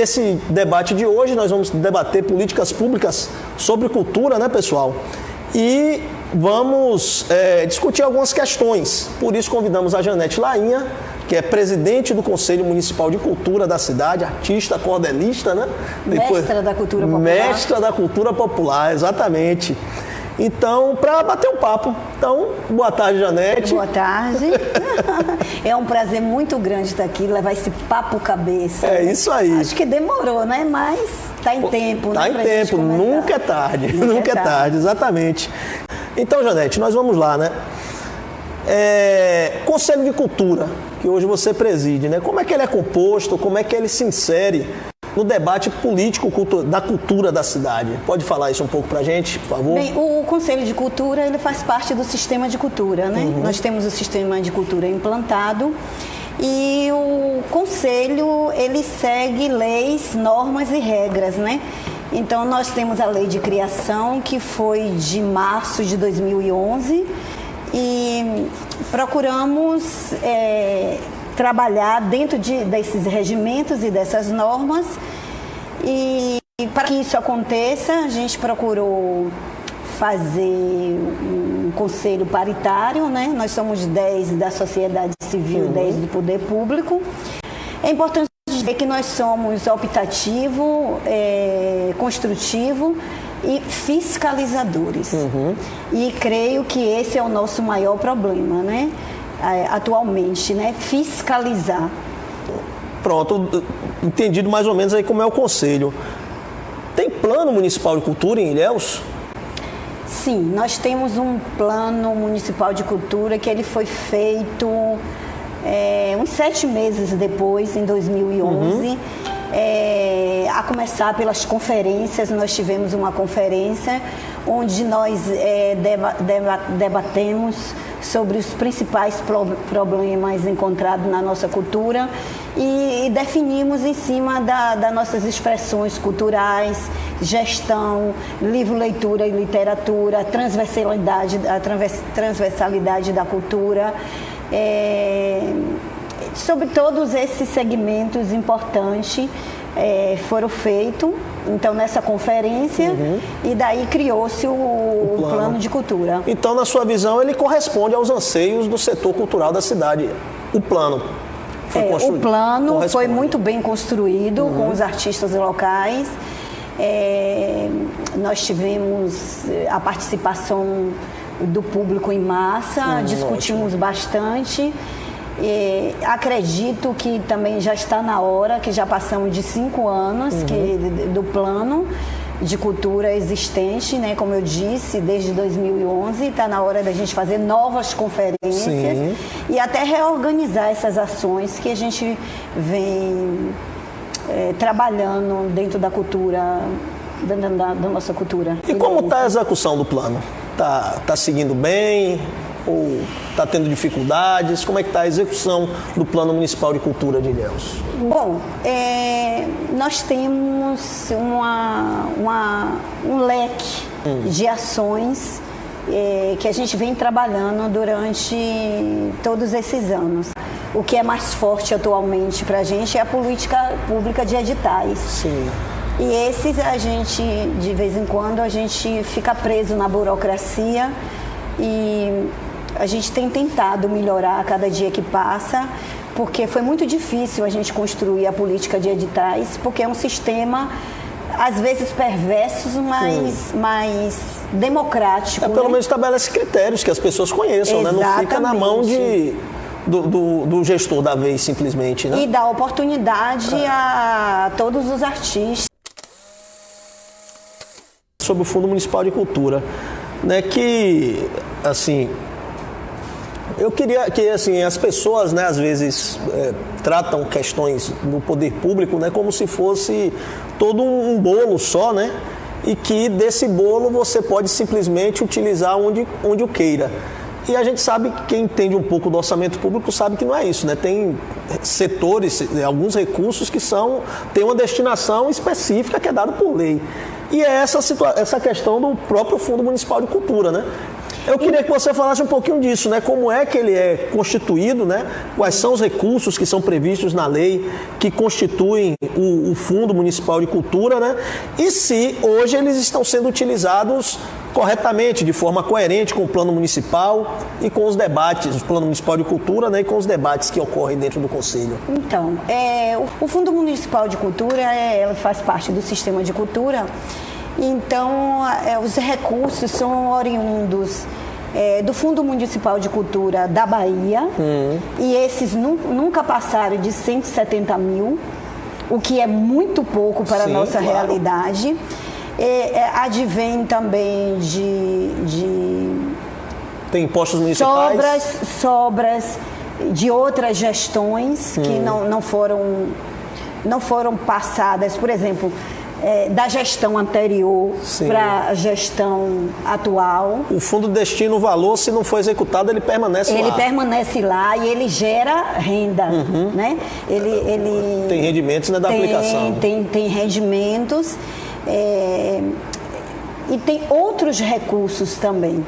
nesse debate de hoje nós vamos debater políticas públicas sobre cultura, né, pessoal? E vamos discutir algumas questões. Por isso convidamos a Janete Lainha, que é presidente do Conselho Municipal de Cultura da cidade, artista, cordelista, né? Mestra da Cultura Popular. Mestra da Cultura Popular, exatamente. Então, para bater um papo. Então, boa tarde, Janete. Boa tarde. É um prazer muito grande estar aqui, levar esse papo cabeça. É isso aí. Acho que demorou, né? Mas está em tempo. Está em tempo, nunca é tarde. Nunca é tarde, exatamente. Então, Janete, nós vamos lá, né? Conselho de Cultura, que hoje você preside, né? Como é que ele é composto, como é que ele se insere no debate político da cultura da cidade? Pode falar isso um pouco pra gente, por favor? Bem, o Conselho de Cultura, ele faz parte do sistema de cultura, né? Uhum. Nós temos o sistema de cultura implantado e o Conselho, ele segue leis, normas e regras, né? Então, nós temos a Lei de Criação, que foi de março de 2011, e procuramos trabalhar dentro desses regimentos e dessas normas. E para que isso aconteça, a gente procurou fazer um conselho paritário, né? Nós somos 10 da sociedade civil, 10 do poder público. É importante dizer que nós somos optativo, construtivo e fiscalizadores. E creio que esse é o nosso maior problema, né? Atualmente, né? Fiscalizar. Pronto, entendido mais ou menos aí como é o conselho. Tem plano municipal de cultura em Ilhéus? Sim, nós temos um plano municipal de cultura que ele foi feito uns 7 meses depois, em 2011. A começar pelas conferências, nós tivemos uma conferência onde nós debatemos sobre os principais problemas encontrados na nossa cultura e definimos em cima das nossas expressões culturais, gestão, livro, leitura e literatura, a transversalidade da cultura, sobre todos esses segmentos importantes foram feitos, então, nessa conferência, e daí criou-se o plano de cultura. Então, na sua visão, ele corresponde aos anseios do setor cultural da cidade. O plano foi construído. O plano foi muito bem construído com os artistas locais. Nós tivemos a participação do público em massa, discutimos bastante. Acredito que também já está na hora, que já passamos de 5 anos do plano de cultura existente, né? Como eu disse, desde 2011, está na hora da gente fazer novas conferências e até reorganizar essas ações que a gente vem trabalhando dentro da cultura, da nossa cultura. E como está a execução do plano? Tá seguindo bem? Ou está tendo dificuldades? Como é que está a execução do Plano Municipal de Cultura de Ilhéus? Bom, nós temos um leque de ações que a gente vem trabalhando durante todos esses anos. O que é mais forte atualmente para a gente é a política pública de editais. Sim. E esses a gente, de vez em quando, a gente fica preso na burocracia e a gente tem tentado melhorar a cada dia que passa, porque foi muito difícil a gente construir a política de editais, porque é um sistema, às vezes, perverso, mas mais democrático. Pelo menos estabelece critérios que as pessoas conheçam, né? Não fica na mão do gestor da vez, simplesmente, né? E dá oportunidade a todos os artistas. Sobre o Fundo Municipal de Cultura, né? Que, assim... Eu queria que as pessoas, né, às vezes tratam questões do poder público, né, como se fosse todo um bolo só, né, e que desse bolo você pode simplesmente utilizar onde o queira. E a gente sabe, quem entende um pouco do orçamento público sabe que não é isso, né? Tem setores, alguns recursos que têm uma destinação específica que é dada por lei. E é essa questão do próprio Fundo Municipal de Cultura, né? Eu queria que você falasse um pouquinho disso, né? Como é que ele é constituído, né? Quais são os recursos que são previstos na lei que constituem o Fundo Municipal de Cultura, né? E se hoje eles estão sendo utilizados corretamente, de forma coerente com o plano municipal e com os debates, o plano municipal de cultura, né, e com os debates que ocorrem dentro do Conselho. Então, o Fundo Municipal de Cultura ela faz parte do sistema de cultura, então os recursos são oriundos do Fundo Municipal de Cultura da Bahia, e esses nunca passaram de 170 mil, o que é muito pouco para a nossa realidade. Advém também tem impostos municipais? Sobras de outras gestões que não foram passadas, por exemplo, da gestão anterior para a gestão atual. O fundo destina o valor, se não for executado, ele permanece lá. Ele permanece lá e ele gera renda, né? Ele tem rendimentos, né, da aplicação. Tem rendimentos. E tem outros recursos também.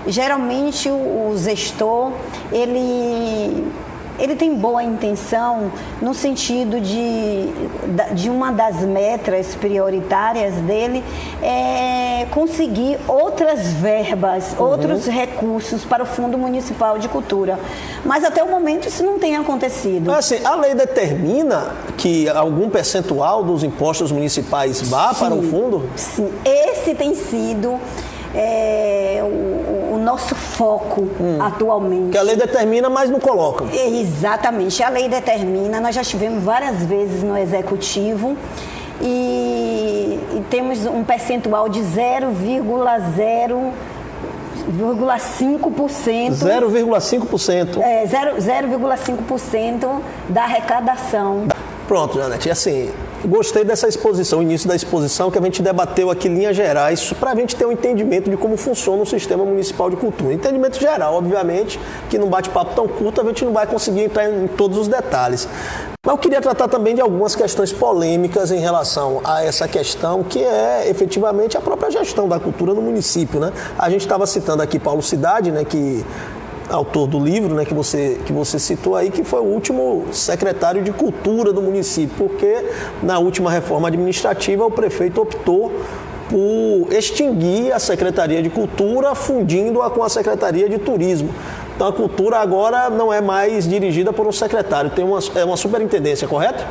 Geralmente o gestor, ele tem boa intenção no sentido de uma das metas prioritárias dele conseguir outras verbas, outros recursos para o Fundo Municipal de Cultura. Mas até o momento isso não tem acontecido. Mas, assim, a lei determina que algum percentual dos impostos municipais vá para o fundo? Sim, esse tem sido o nosso foco atualmente. Que a lei determina, mas não colocam. Exatamente, a lei determina, nós já estivemos várias vezes no Executivo e temos um percentual de 0,05%. 0,5%. 0,5% da arrecadação. Pronto, Janete, assim, gostei dessa exposição, o início da exposição, que a gente debateu aqui em linhas gerais, para a gente ter um entendimento de como funciona o sistema municipal de cultura. Entendimento geral, obviamente, que num bate-papo tão curto a gente não vai conseguir entrar em todos os detalhes. Mas eu queria tratar também de algumas questões polêmicas em relação a essa questão, que é efetivamente a própria gestão da cultura no município, né? A gente estava citando aqui Paulo Cidade, né, que autor do livro, né, que você citou aí, que foi o último secretário de cultura do município, porque na última reforma administrativa o prefeito optou por extinguir a Secretaria de Cultura, fundindo-a com a Secretaria de Turismo. Então a cultura agora não é mais dirigida por um secretário, é uma superintendência, correto?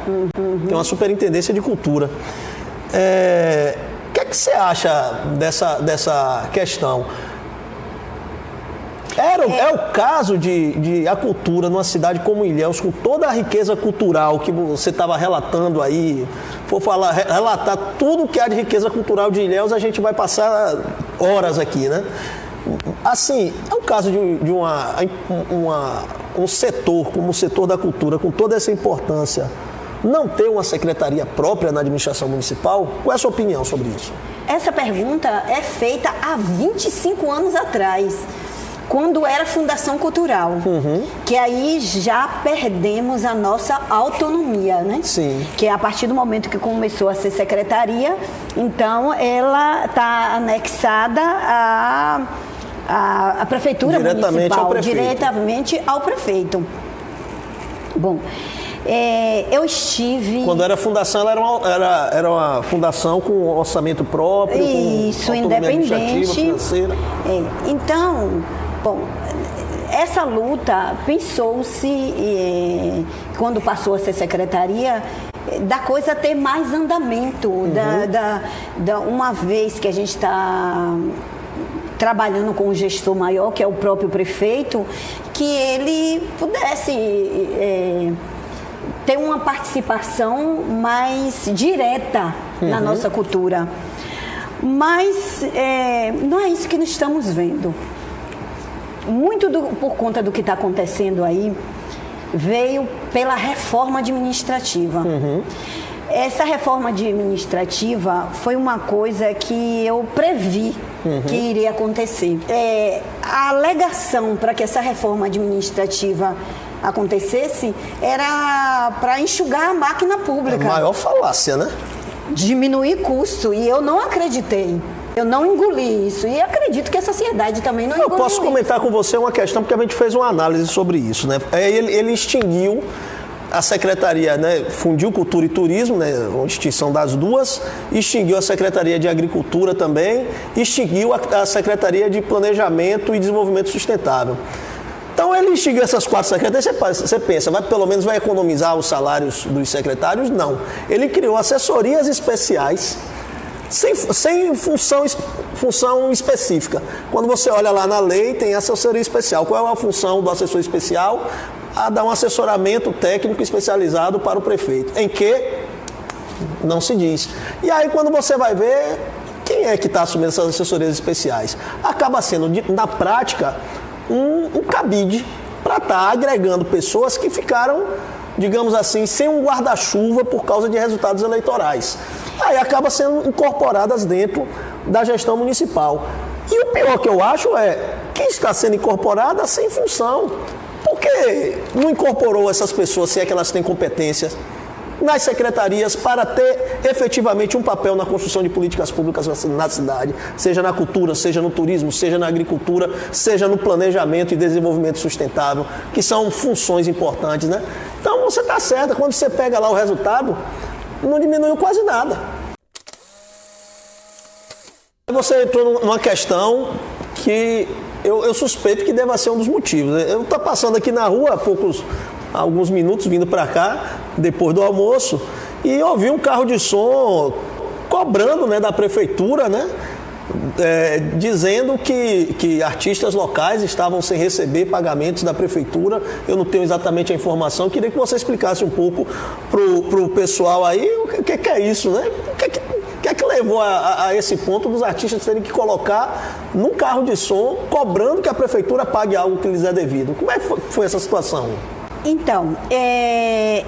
Tem uma superintendência de cultura. O que é que você acha dessa questão? É o caso de a cultura numa cidade como Ilhéus, com toda a riqueza cultural que você estava relatando aí, relatar tudo que há de riqueza cultural de Ilhéus, a gente vai passar horas aqui, né? Assim, é o caso de um setor como o setor da cultura, com toda essa importância, não ter uma secretaria própria na administração municipal? Qual é a sua opinião sobre isso? Essa pergunta é feita há 25 anos atrás, quando era Fundação Cultural, que aí já perdemos a nossa autonomia, né? Sim. Que a partir do momento que começou a ser secretaria, então ela está anexada à Prefeitura Municipal, diretamente ao prefeito. Bom, eu estive... Quando era fundação, ela era uma fundação com orçamento próprio, isso, com independente, financeira. Então, bom, essa luta pensou-se, quando passou a ser secretaria, da coisa ter mais andamento, uma vez que a gente está trabalhando com um gestor maior, que é o próprio prefeito, que ele pudesse ter uma participação mais direta na nossa cultura. Mas não é isso que nós estamos vendo. Muito por conta do que está acontecendo aí, veio pela reforma administrativa. Essa reforma administrativa foi uma coisa que eu previ que iria acontecer. A alegação para que essa reforma administrativa acontecesse era para enxugar a máquina pública. É a maior falácia, né? Diminuir custo, e eu não acreditei. Eu não engoli isso e acredito que a sociedade também não engoliu. Eu posso comentar com você uma questão, porque a gente fez uma análise sobre isso, né? Ele extinguiu a secretaria, né? Fundiu Cultura e Turismo, né? Uma extinção das duas, extinguiu a Secretaria de Agricultura também, extinguiu a Secretaria de Planejamento e Desenvolvimento Sustentável. Então ele extinguiu essas 4 secretarias, você pensa, pelo menos vai economizar os salários dos secretários? Não. Ele criou assessorias especiais, sem função específica. Quando você olha lá na lei, tem assessoria especial. Qual é a função do assessor especial? A dar um assessoramento técnico especializado para o prefeito. Em que? Não se diz. E aí quando você vai ver, quem é que está assumindo essas assessorias especiais? Acaba sendo, na prática, um cabide para estar agregando pessoas que ficaram, digamos assim, sem um guarda-chuva por causa de resultados eleitorais. Aí acaba sendo incorporadas dentro da gestão municipal. E o pior que eu acho é que está sendo incorporada sem função. Por que não incorporou essas pessoas, se é que elas têm competências, nas secretarias para ter efetivamente um papel na construção de políticas públicas na cidade, seja na cultura, seja no turismo, seja na agricultura, seja no planejamento e desenvolvimento sustentável, que são funções importantes, né? Então você está certa, quando você pega lá o resultado, não diminuiu quase nada. Você entrou numa questão que eu suspeito que deva ser um dos motivos. Eu estou passando aqui na rua há alguns minutos, vindo para cá, depois do almoço, e ouvi um carro de som cobrando, né, da prefeitura, né, dizendo que artistas locais estavam sem receber pagamentos da prefeitura. Eu não tenho exatamente a informação, queria que você explicasse um pouco para o pessoal aí o que é isso, né? O que é que levou a esse ponto dos artistas terem que colocar num carro de som cobrando que a prefeitura pague algo que lhes é devido? Como é que foi essa situação? Então,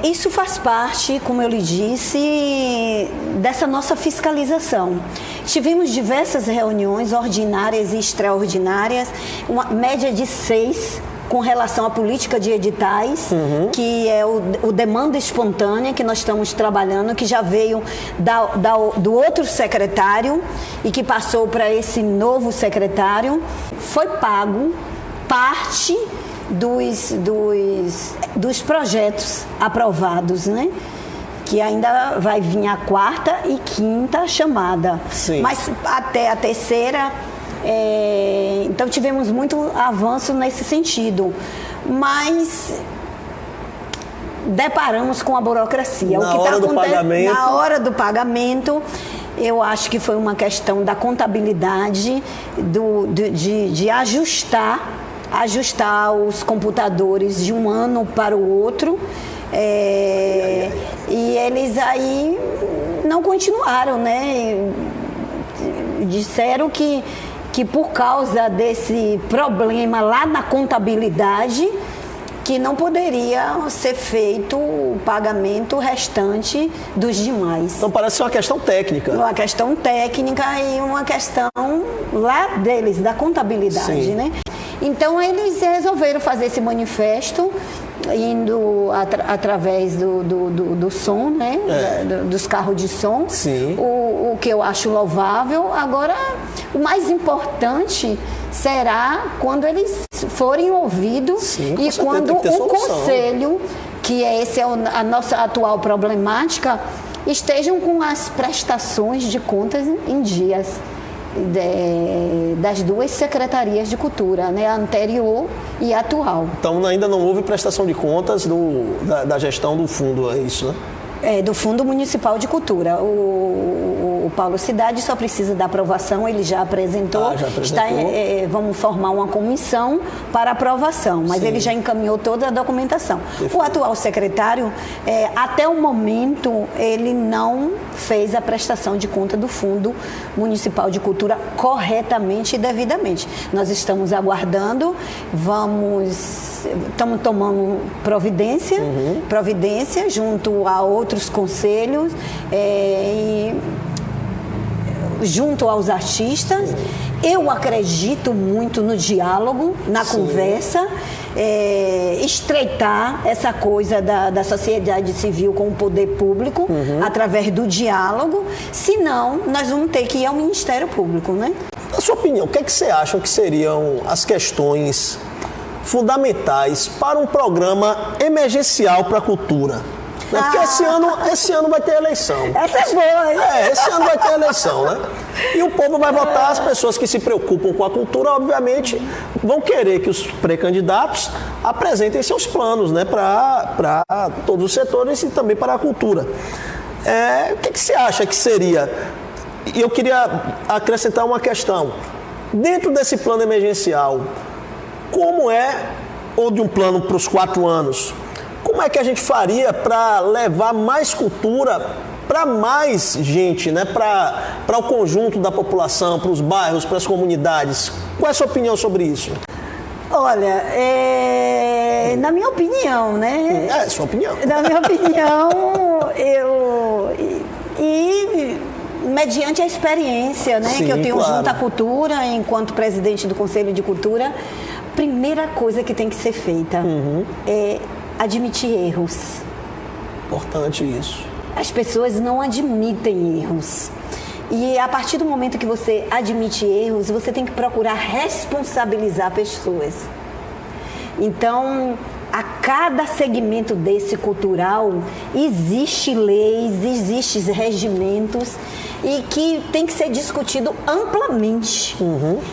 isso faz parte, como eu lhe disse, dessa nossa fiscalização. Tivemos diversas reuniões ordinárias e extraordinárias, uma média de 6 com relação à política de editais, que é o demanda espontânea que nós estamos trabalhando, que já veio do outro secretário e que passou para esse novo secretário. Foi pago parte dos projetos aprovados, né? Que ainda vai vir a 4ª e 5ª chamada. Sim. Mas até a 3ª, então tivemos muito avanço nesse sentido. Mas deparamos com a burocracia. Na hora do pagamento, eu acho que foi uma questão da contabilidade, de ajustar os computadores de um ano para o outro, e eles aí não continuaram, né? Disseram que por causa desse problema lá na contabilidade, que não poderia ser feito o pagamento restante dos demais. Então parece ser uma questão técnica. Uma questão técnica e uma questão lá deles, da contabilidade, Sim. né? Então eles resolveram fazer esse manifesto, indo através do som, né? Dos carros de som. Sim. O que eu acho louvável. Agora, o mais importante será quando eles forem ouvidos. Sim, e quando o solução. Conselho, que essa é a nossa atual problemática, estejam com as prestações de contas em dias das duas secretarias de cultura, né? A anterior e a atual. Então ainda não houve prestação de contas da gestão do fundo, é isso, né? Do Fundo Municipal de Cultura. O Paulo Cidade só precisa da aprovação, ele já apresentou. Vamos formar uma comissão para aprovação, mas Sim. Ele já encaminhou toda a documentação. Perfeito. O atual secretário, até o momento, ele não fez a prestação de conta do Fundo Municipal de Cultura corretamente e devidamente. Nós estamos aguardando, estamos tomando providência junto a outros conselhos, junto aos artistas, Eu acredito muito no diálogo, na conversa, estreitar essa coisa da sociedade civil com o poder público através do diálogo, senão nós vamos ter que ir ao Ministério Público, né? Na sua opinião, o que é que você acha que seriam as questões fundamentais para um programa emergencial para a cultura? Porque esse ano vai ter eleição. Essa é boa, hein? Esse ano vai ter eleição, né? E o povo vai votar, as pessoas que se preocupam com a cultura, obviamente, vão querer que os pré-candidatos apresentem seus planos, né? Para todos os setores e também para a cultura. O que você acha que seria? E eu queria acrescentar uma questão. Dentro desse plano emergencial, como ou de um plano para os 4 anos, como é que a gente faria para levar mais cultura para mais gente, né? Para o conjunto da população, para os bairros, para as comunidades? Qual é a sua opinião sobre isso? Olha, na minha opinião, né? Sua opinião. Na minha opinião, mediante a experiência, né, que eu tenho junto à cultura, enquanto presidente do Conselho de Cultura, a primeira coisa que tem que ser feita é admitir erros. Importante isso. As pessoas não admitem erros. E a partir do momento que você admite erros, você tem que procurar responsabilizar pessoas. Então, a cada segmento desse cultural, existe leis, existem regimentos e que tem que ser discutido amplamente.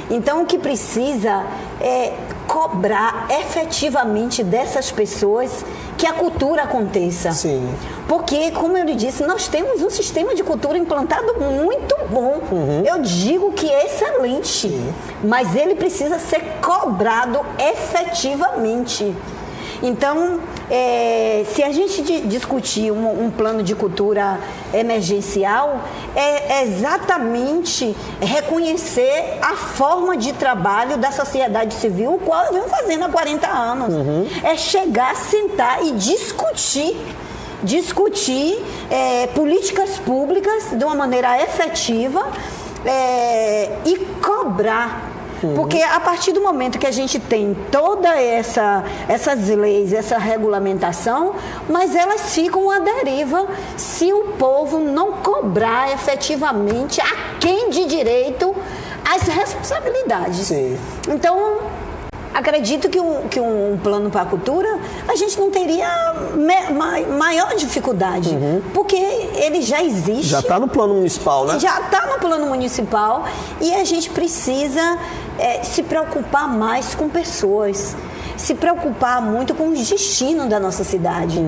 Então, o que precisa é cobrar efetivamente dessas pessoas que a cultura aconteça. Sim. Porque, como eu lhe disse, nós temos um sistema de cultura implantado muito bom. Eu digo que é excelente, mas ele precisa ser cobrado efetivamente. Então, se a gente discutir um plano de cultura emergencial, é exatamente reconhecer a forma de trabalho da sociedade civil, o qual eu venho fazendo há 40 anos. É chegar, sentar e discutir políticas públicas de uma maneira efetiva e cobrar. Porque a partir do momento que a gente tem toda essas leis, essa regulamentação, mas elas ficam à deriva se o povo não cobrar efetivamente a quem de direito as responsabilidades. Sim. Então, acredito que um plano para a cultura, a gente não teria maior dificuldade, porque ele já existe. Já está no plano municipal, né? Já está no plano municipal e a gente precisa se preocupar mais com pessoas, se preocupar muito com o destino da nossa cidade,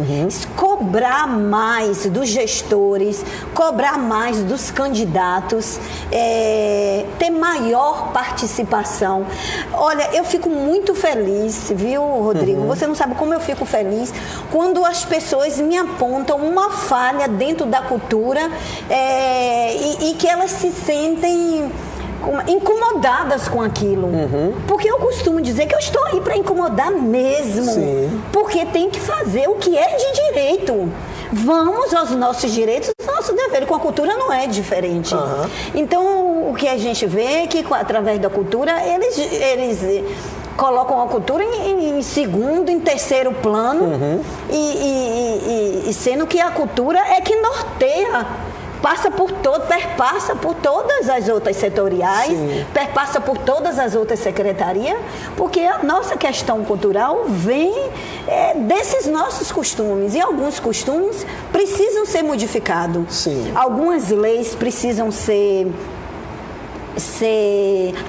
cobrar mais dos gestores, cobrar mais dos candidatos, ter maior participação. Olha, eu fico muito feliz, viu, Rodrigo? Você não sabe como eu fico feliz quando as pessoas me apontam uma falha dentro da cultura e que elas se sentem incomodadas com aquilo. Porque eu costumo dizer que eu estou aí para incomodar mesmo. Sim. Porque tem que fazer o que é de direito. Vamos aos nossos direitos, nosso dever. Com a cultura não é diferente. Então, o que a gente vê é que, através da cultura, eles colocam a cultura em segundo, em terceiro plano, e sendo que a cultura é que norteia, perpassa por todas as outras setoriais, perpassa por todas as outras secretarias, porque a nossa questão cultural vem desses nossos costumes, e alguns costumes precisam ser modificados. Sim. Algumas leis precisam ser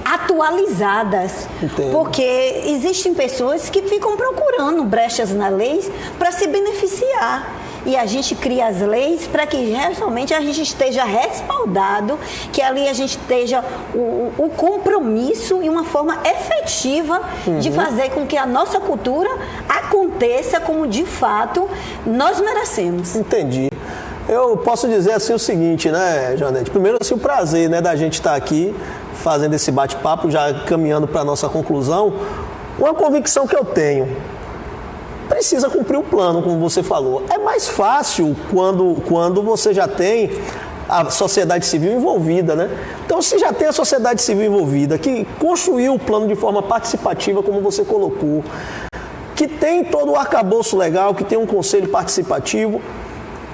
atualizadas. Entendo. Porque existem pessoas que ficam procurando brechas na lei para se beneficiar. E a gente cria as leis para que realmente a gente esteja respaldado, que ali a gente esteja o compromisso e uma forma efetiva de fazer com que a nossa cultura aconteça como de fato nós merecemos. Entendi. Eu posso dizer assim o seguinte, né, Janete? Primeiro, assim, o prazer, né, da gente estar aqui fazendo esse bate-papo, já caminhando para a nossa conclusão. Uma convicção que eu tenho: precisa cumprir o plano, como você falou. É mais fácil quando você já tem a sociedade civil envolvida, né? Então, se já tem a sociedade civil envolvida, que construiu o plano de forma participativa, como você colocou, que tem todo o arcabouço legal, que tem um conselho participativo,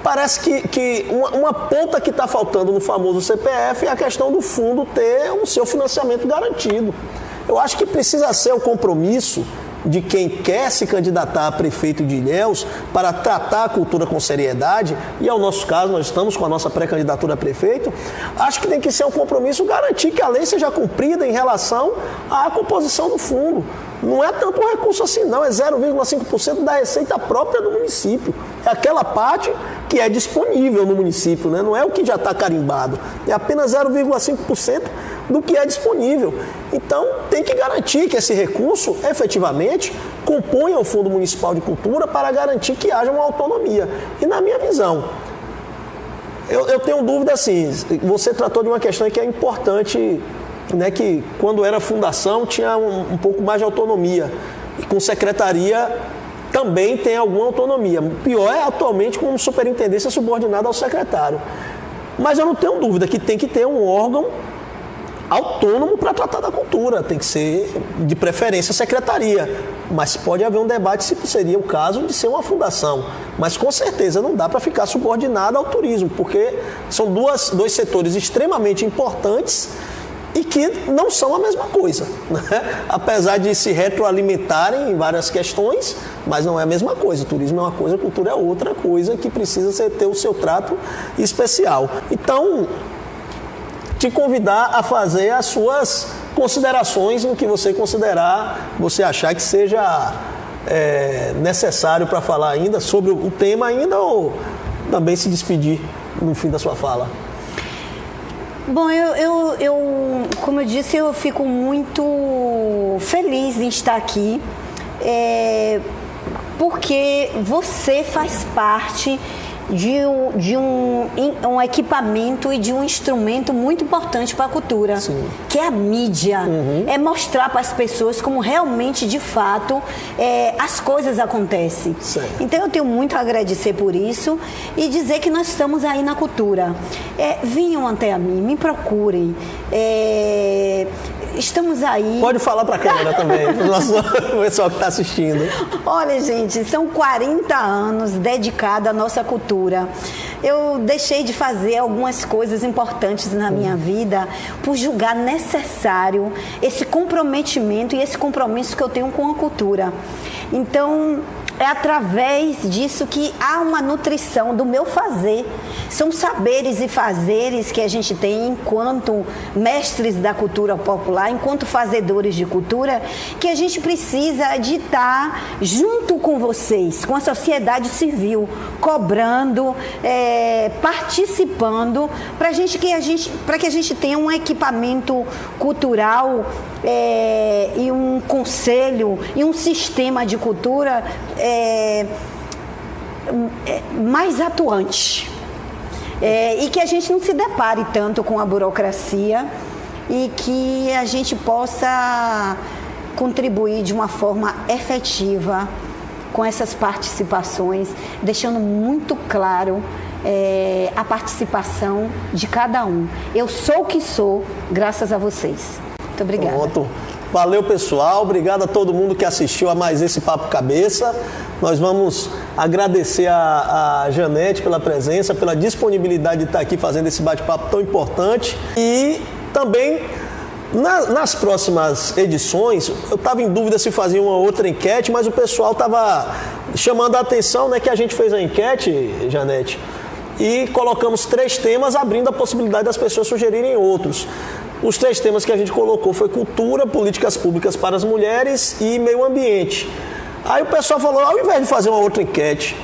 parece que uma ponta que está faltando no famoso CPF é a questão do fundo ter o seu financiamento garantido. Eu acho que precisa ser o compromisso de quem quer se candidatar a prefeito de Ilhéus para tratar a cultura com seriedade, e é o nosso caso, nós estamos com a nossa pré-candidatura a prefeito, acho que tem que ser um compromisso garantir que a lei seja cumprida em relação à composição do fundo. Não é tanto um recurso assim não, é 0,5% da receita própria do município. É aquela parte que é disponível no município, né? Não é o que já está carimbado, é apenas 0,5% do que é disponível. Então, tem que garantir que esse recurso, efetivamente, componha o Fundo Municipal de Cultura para garantir que haja uma autonomia. E na minha visão, eu tenho dúvida assim, você tratou de uma questão que é importante, né, que quando era fundação tinha um pouco mais de autonomia. E com secretaria também tem alguma autonomia. O pior é atualmente com superintendência subordinada ao secretário. Mas eu não tenho dúvida que tem que ter um órgão autônomo para tratar da cultura, tem que ser de preferência secretaria, mas pode haver um debate se seria o caso de ser uma fundação, mas com certeza não dá para ficar subordinada ao turismo, porque são dois setores extremamente importantes e que não são a mesma coisa, né? Apesar de se retroalimentarem em várias questões, mas não é a mesma coisa. O turismo é uma coisa, a cultura é outra coisa que precisa ter o seu trato especial. Então, te convidar a fazer as suas considerações no que você considerar, você achar que seja necessário para falar ainda sobre o tema ainda, ou também se despedir no fim da sua fala. Bom, como eu disse, eu fico muito feliz em estar aqui, porque você faz parte de um equipamento e de um instrumento muito importante para a cultura, sim, que é a mídia. É mostrar para as pessoas como realmente, de fato, as coisas acontecem. Certo. Então eu tenho muito a agradecer por isso e dizer que nós estamos aí na cultura. Venham até a mim, me procurem. Estamos aí. Pode falar para a câmera também, para o nosso pessoal que está assistindo. Olha, gente, são 40 anos dedicados à nossa cultura. Eu deixei de fazer algumas coisas importantes na minha vida por julgar necessário esse comprometimento e esse compromisso que eu tenho com a cultura. Então, é através disso que há uma nutrição do meu fazer. São saberes e fazeres que a gente tem enquanto mestres da cultura popular, enquanto fazedores de cultura, que a gente precisa de estar junto com vocês, com a sociedade civil, cobrando, participando, para que a gente tenha um equipamento cultural e um conselho e um sistema de cultura mais atuante. E que a gente não se depare tanto com a burocracia e que a gente possa contribuir de uma forma efetiva com essas participações, deixando muito claro a participação de cada um. Eu sou o que sou, graças a vocês. Muito obrigada. Pronto. Valeu, pessoal. Obrigado a todo mundo que assistiu a mais esse Papo Cabeça. Nós vamos agradecer a Janete pela presença, pela disponibilidade de estar aqui fazendo esse bate-papo tão importante. E também, nas próximas edições, eu estava em dúvida se fazia uma outra enquete, mas o pessoal estava chamando a atenção, né, que a gente fez a enquete, Janete, e colocamos 3 temas, abrindo a possibilidade das pessoas sugerirem outros. Os 3 temas que a gente colocou foi cultura, políticas públicas para as mulheres e meio ambiente. Aí o pessoal falou, ao invés de fazer uma outra enquete,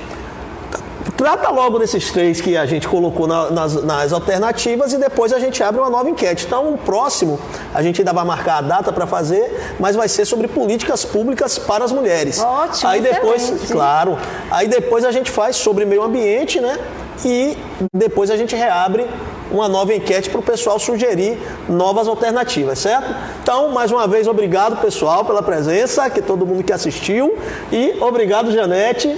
trata logo desses 3 que a gente colocou nas alternativas e depois a gente abre uma nova enquete. Então o próximo, a gente ainda vai marcar a data para fazer, mas vai ser sobre políticas públicas para as mulheres. Ótimo, aí depois, excelente. Claro, aí depois a gente faz sobre meio ambiente, né? E depois a gente reabre uma nova enquete para o pessoal sugerir novas alternativas, certo? Então, mais uma vez, obrigado, pessoal, pela presença, que todo mundo que assistiu, e obrigado, Janete.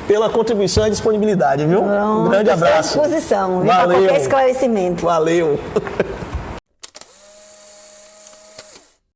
pela contribuição e disponibilidade, viu? Um grande abraço. À disposição, Valeu. para qualquer esclarecimento. Valeu.